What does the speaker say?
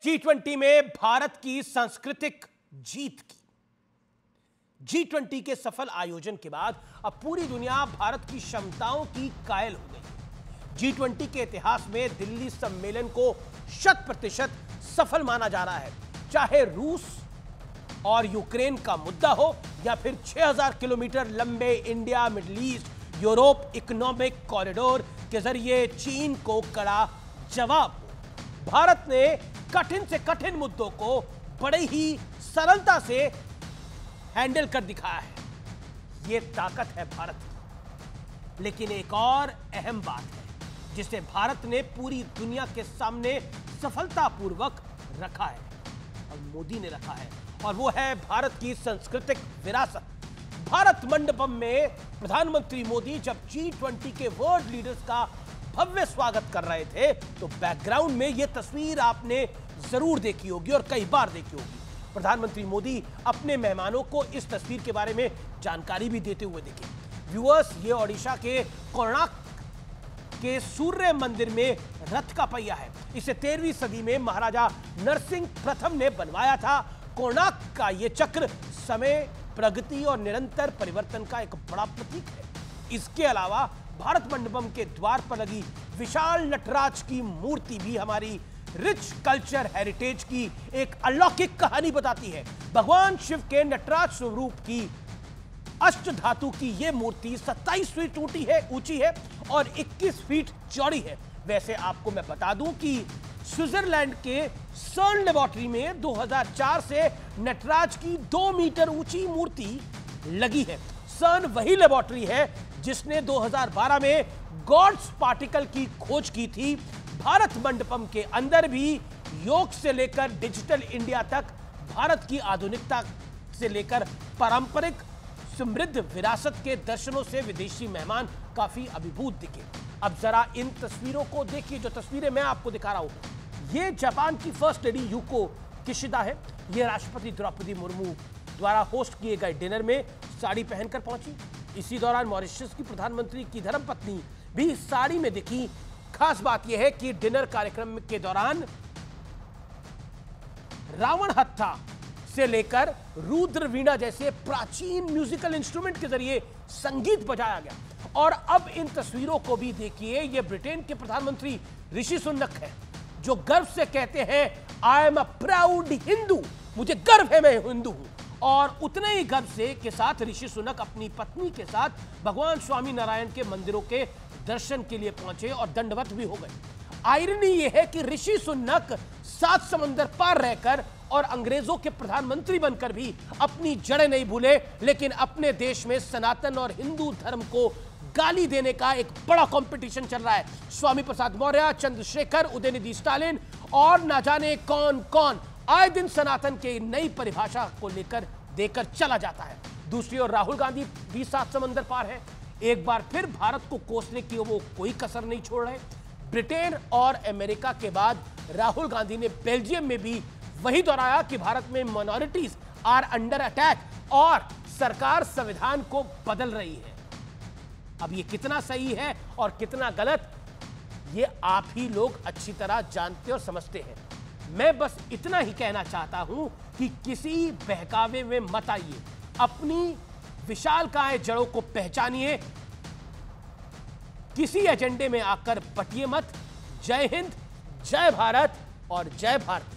G20 में भारत की सांस्कृतिक जीत की। G20 के सफल आयोजन के बाद अब पूरी दुनिया भारत की क्षमताओं की कायल हो गई। G20 के इतिहास में दिल्ली सम्मेलन को 100% सफल माना जा रहा है, चाहे रूस और यूक्रेन का मुद्दा हो या फिर 6000 किलोमीटर लंबे India middle east Europe economic corridor के जरिए चीन को कड़ा जवाब हो। भारत ने कठिन से कठिन मुद्दों को बड़े ही सरलता से हैंडल कर दिखाया है। यह ताकत है भारत की। लेकिन एक और अहम बात है जिसे भारत ने पूरी दुनिया के सामने सफलतापूर्वक रखा है और मोदी ने रखा है, और वो है भारत की सांस्कृतिक विरासत। भारत मंडपम में प्रधानमंत्री मोदी जब G20 के वर्ल्ड लीडर्स का भव्य स्वागत कर रहे थे तो बैकग्राउंड में यह तस्वीर आपने जरूर देखी होगी और कई बार देखी होगी। प्रधानमंत्री मोदी अपने मेहमानों को इस तस्वीर के बारे में जानकारी भी देते हुए दिखे। व्यूअर्स, ये ओडिशा के कोणार्क के सूर्य मंदिर में रथ का पहिया है। इसे 13वीं सदी में महाराजा नरसिंह प्रथम ने बनवाया था। कोणार्क का यह चक्र समय, प्रगति और निरंतर परिवर्तन का एक बड़ा प्रतीक है। इसके अलावा भारत मंडपम के द्वार पर लगी विशाल नटराज की मूर्ति भी हमारी रिच कल्चर हेरिटेज की एक अलौकिक कहानी बताती है। भगवान शिव के नटराज स्वरूप की अष्ट धातु की यह मूर्ति 27 फीट ऊंची है और 21 फीट चौड़ी है। वैसे आपको मैं बता दूं कि स्विट्जरलैंड के सर्न लेबोरेटरी में 2004 से नटराज की 2 मीटर ऊंची मूर्ति लगी है। सर्न वही लेबोरेटरी है जिसने 2012 में गॉड्स पार्टिकल की खोज की थी। भारत मंडपम के अंदर भी योग से लेकर डिजिटल इंडिया तक, भारत की आधुनिकता से लेकर पारंपरिक समृद्ध विरासत के दर्शनों से विदेशी मेहमान काफी अभिभूत दिखे। अब जरा इन तस्वीरों को देखिए। जो तस्वीरें मैं आपको दिखा रहा हूं, ये जापान की फर्स्ट लेडी यूको किशिदा है। ये राष्ट्रपति द्रौपदी मुर्मू द्वारा होस्ट किए गए डिनर में साड़ी पहनकर पहुंची। इसी दौरान मॉरिशस की प्रधानमंत्री की धर्मपत्नी भी साड़ी में दिखी। खास बात यह है कि डिनर कार्यक्रम के दौरान रावण हत्था से लेकर रुद्र वीणा जैसे प्राचीन म्यूजिकल इंस्ट्रूमेंट के जरिए संगीत बजाया गया। और अब इन तस्वीरों को भी देखिए। यह ब्रिटेन के प्रधानमंत्री ऋषि सुनक है जो गर्व से कहते हैं, I am a proud Hindu, मुझे गर्व है मैं हिंदू हूं। और उतने ही गर्व से के साथ ऋषि सुनक अपनी पत्नी के साथ भगवान स्वामी नारायण के मंदिरों के दर्शन के लिए पहुंचे और दंडवत भी हो गए। आयरनी यह है कि ऋषि सुनक 7 समंदर पार रहकर और अंग्रेजों के प्रधानमंत्री बनकर भी अपनी जड़ें नहीं भूले, लेकिन अपने देश में सनातन और हिंदू धर्म को गाली देने का एक बड़ा कंपटीशन चल रहा है। स्वामी प्रसाद मौर्य, चंद्रशेखर, उदयनिधि स्टालिन और ना जाने कौन कौन आए दिन सनातन के नई परिभाषा को लेकर देकर चला जाता है। दूसरी ओर राहुल गांधी भी 7 समंदर पार है। एक बार फिर भारत को कोसने की वो कोई कसर नहीं छोड़ रहे। ब्रिटेन और अमेरिका के बाद राहुल गांधी ने बेल्जियम में भी वही दोहराया कि भारत में माइनॉरिटीज आर अंडर अटैक और सरकार संविधान को बदल रही है। अब ये कितना सही है और कितना गलत, ये आप ही लोग अच्छी तरह जानते और समझते हैं। मैं बस इतना ही कहना चाहता हूं कि किसी बहकावे में मत आइए, अपनी विशालकाय जड़ों को पहचानिए, किसी एजेंडे में आकर बटिए मत। जय हिंद, जय भारत और जय भारत।